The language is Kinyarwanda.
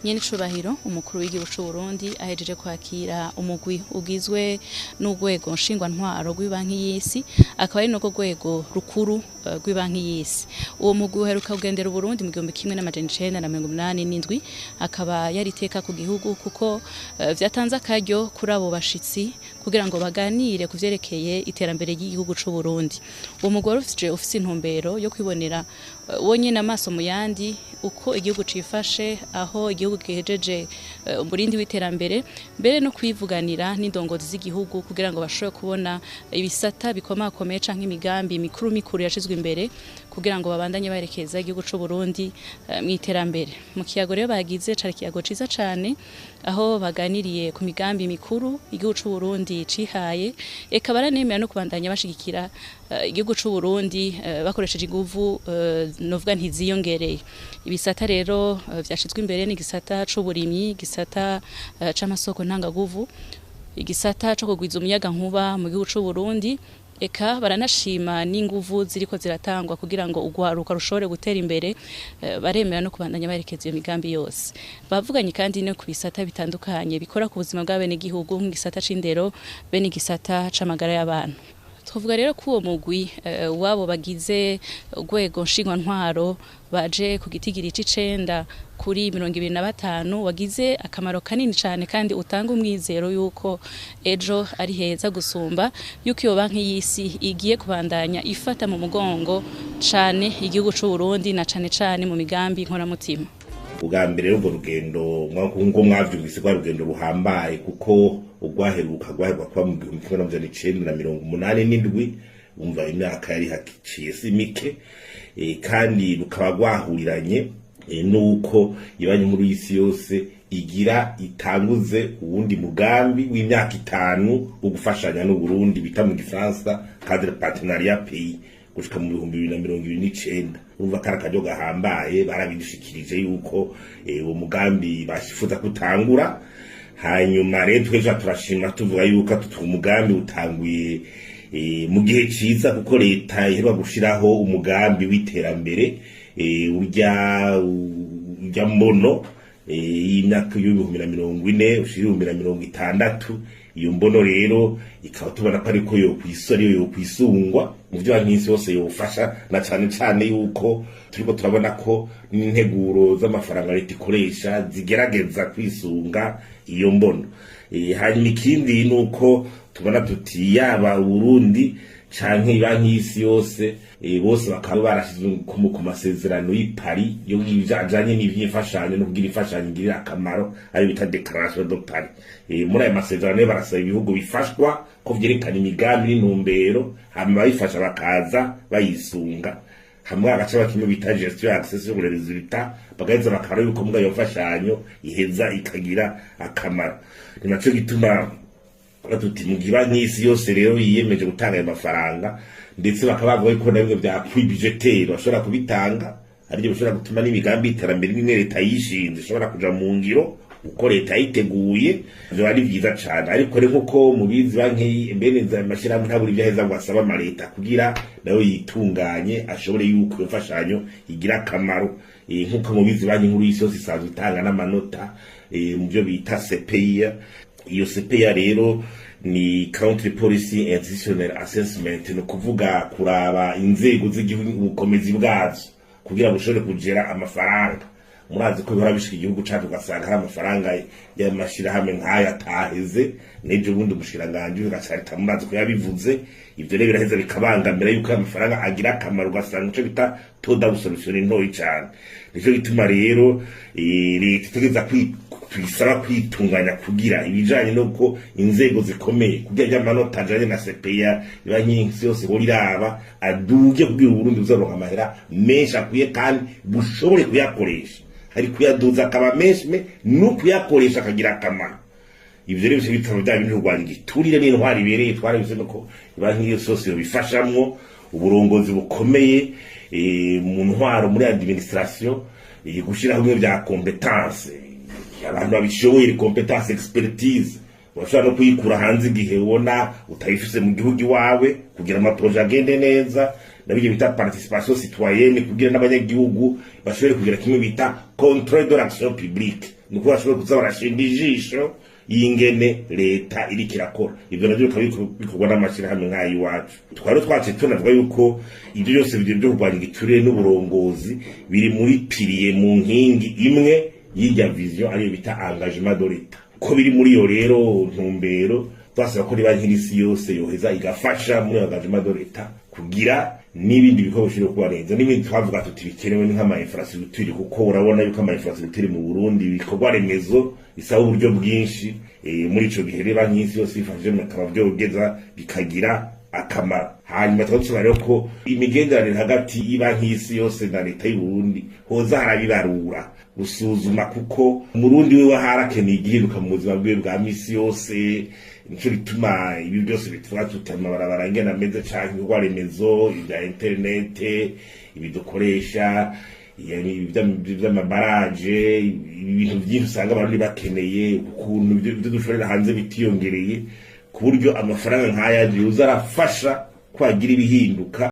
nyene icubahiro umukuru w'igihugu c'u Burundi ahejeje kwakira umugwi ugizwe n'urwego nshingwantwaro rw'ibanki y'isi akaba ari n'urwo rwego rukuru rw'ibanki y'isi. Uwo mugwi uheruka kugendera Burundi mu 1987 akaba yari iteka ku gihugu kuko vyatanze akaryo kuri abo bashitsi kugira ngo baganire ku vyerekeye iterambere ry'igihugu c'u Burundi. Uwo mugwi warufise intumbero yo kwibonera wonyene amaso mu yandi uko igihugu cifashe, aho igihugu gihejeje umurindi w'iterambere, mbere no kwivuganira n'indongozi z'igihugu kugira ngo bashobore kubona ibisata bikomakomeye canke imigambi mikuru yashizwe imbere kugira ngo babandanye barekeza igihugu c'u Burundi mu iterambere. Mu kiyago rero bagize cari kiyago ciza cane aho baganiriye ku migambi mikuru igihugu c'u Burundi cihaye, eka baranemera no kubandanya bashigikira igihugu c'u Burundi bakoresheje inguvu novuga ntiziyongereye. Ibisata rero vyashizwe imbere ni gisata c'uburimyi, gisata c'amasoko ntangaguvu, igisata co kugwiza umuyaga nkuba mu gihugu c'u Burundi. Eka baranashima n'inguvu ziriko ziratangwa kugira ngo ugwaruka rushobore gutera imbere, baremera no kubandanya barekeza iyo migambi yose. Bavuganye kandi no kubisata bitandukanye bikora ku buzima bw'abene gihugu nk'igisata c'indero be n'igisata c'amagara y'abantu. Twavuga rero ko uwo mugwi wabo bagize urwego nshingwantwaro baje ku gitigiri c'icenda kuri 25 wagize akamaro kanini cane kandi utanga umwizero yuko ejo ari heza gusumba, yuko iyo banki y'isi igiye kubandanya ifata mu mugongo cane igihugu c'u Burundi na cane mu migambi nkoramutima. Ubwa mbere urwo rugendo ngo mwavyumvise kwa rugendo ruhambaye kuko ugwaheruka kwa mu 1987 umva imyaka yari haciye si mike, kandi rukaba rwahuriranye nuko ibanki nkuru y'isi yose igira itanguze uwundi mugambi w'imyaka 5 wo gufashanya n'u Burundi bita mu Gifaransa cadre partenariat pays gushika mu 2029. Urumva karakajo gahambaye barabishikirije yuko uwo mugambi bashifuza kutangura. Hanyuma rero tweje turashima tuvuga yuko umugambi utanguye mu gihe ciza kuko leta iheruka gushiraho umugambi w'iterambere urya mbono y'imyaka y'2040 ushira 2060. Iyo mbono rero ikaba tubona ko ariko yo kwisungwa mu byo nk'isi yose yofasha, na cane yuko turiko turabona ko n'integuro z'amafaranga leta ikoresha zigerageza kwisunga iyo mbono. Hanyuma ikindi nuko tubona tuti yaba Burundi canke ibanki y'isi yose bose bakaba barashizwe ku masezerano y'Paris yo bijanye n'ivyifashanyo no kugira ifashanyo ngirira akamaro ari bita Declaration de Paris. Muri aya masezerano barasaba ibihugu bifashwa ko vyerekana imigambi n'intumbero, hama bifasha bakaza bayisunga hamwe agace bakimwe bita gestion access sur les résultats, bagaheza bakara yuko mbwa yo fashanyo iheza ikagira akamaro. Ni naco gituma batuti mu gibanki y'isi yose rero yiyemeje gutanga ayo mafaranga, ndetse bakabavuga ko nabyo bya budgetaire bashobora kubitanga, ariko bishobora gutuma n'imigambi iterambere n'ine leta yishinze ishobora kuja mu ngiro uko leta yiteguye. Byo ari byiza cyane, ariko rero nkuko mubizi banki mbeneza amashirahamwe ntaburi byaheza ngo asaba amaleta kugira nayo yitunganye ashobore yuko yofashanyo igira akamaro. Nkuko mubizi banki nkuru y'isi yose isanzwe itanga n'amanota mu byo bita CPI. Iyo CPI rero ni Country Policy Institutional Assessment, no kuvuga kuraba inzego z'igihugu ubukomezi bwazo kugira bushobore kugera amafaranga. Murazi ko barabishika igihugu cyacu gasanga hari amafaranga y'amashirahamwe nk'aya ataheze, n'ejo bundi umushiranganje ugacarita murazi ko yabivuze. Ivyo rero biraheza bikabangamira yuko amafaranga agira akamaro, gasanga ico bita toda solution ntoyi cyane. Nico gituma rero leta itegeza twisaba kwitunganya kugira ibijanye nuko inzego zikomeye kugira amanota ajanye na CPI y'abanyinsi yose boriraba aduge kugira Burundi buzaronka amahera menshi akwiye kandi bushobore kuyakoresha, hari kuyaduza akaba menshi no kuyakoresha akagira akamaro. Ivyo rero bitaro bya bintu Rwanda giturire n'intwari ibereye twarabize nuko banki yose bifashamwo uburongozi bukomeye mu ntwaro muri administration gushira hamwe bya competence, abantu babishoboye competence expertise washobora no kuyikura hanze igihe ubona utayifise mu gihugu iwawe kugira ama projet agende neza. nabije bita participation citoyenne kugira n'abanyagihugu bashobore kugira kimwe bita contrôle de l'action publique nuko bashobore kuza barashinga ijisho y'ingene leta iriko irakora ivyo navyo bikorwa n'amashirahamwe nk'ayi iwacu twari twace tunavuga yuko ivyo byose byo kurwanya igiturire n'uburongozi biri muri pilier mu nkingi imwe y'irya vision ariyo bita engagement de l'État ko biri muri yo rero ntumbero twasaba ko riba nk'isi yose yoheza igafasha muri engagement de l'État kugira n'ibindi bikoresho byo kubarenza n'ibindi twavuga tuti bikenewe nk'ama infrastructure kuko urabona yuko ama infrastructure mu Burundi bikorwa remezo bisaba uburyo bwinshi muri ico gihe reba nk'isi yose ifashije mukaba byogeza bikagira akamaro hanyuma twatubara rero ko imigenderanire hagati y'ibanki y'isi yose na leta y'u Burundi hoza harabibarura gusuzuma kuko umurundi we harakeneye igihinduka mu buzima bwe bwa misi yose nico bituma ibi byose bitwa tutama barabara ngena meze canke kwa remezo ibya internet ibidukoresha yani by'amabaraje ibintu byinshi usanga abantu bakeneye ukuntu byo dushorera hanze bitiyongereye ku buryo amafaranga nk'aya yuza arafasha kwagira ibihinduka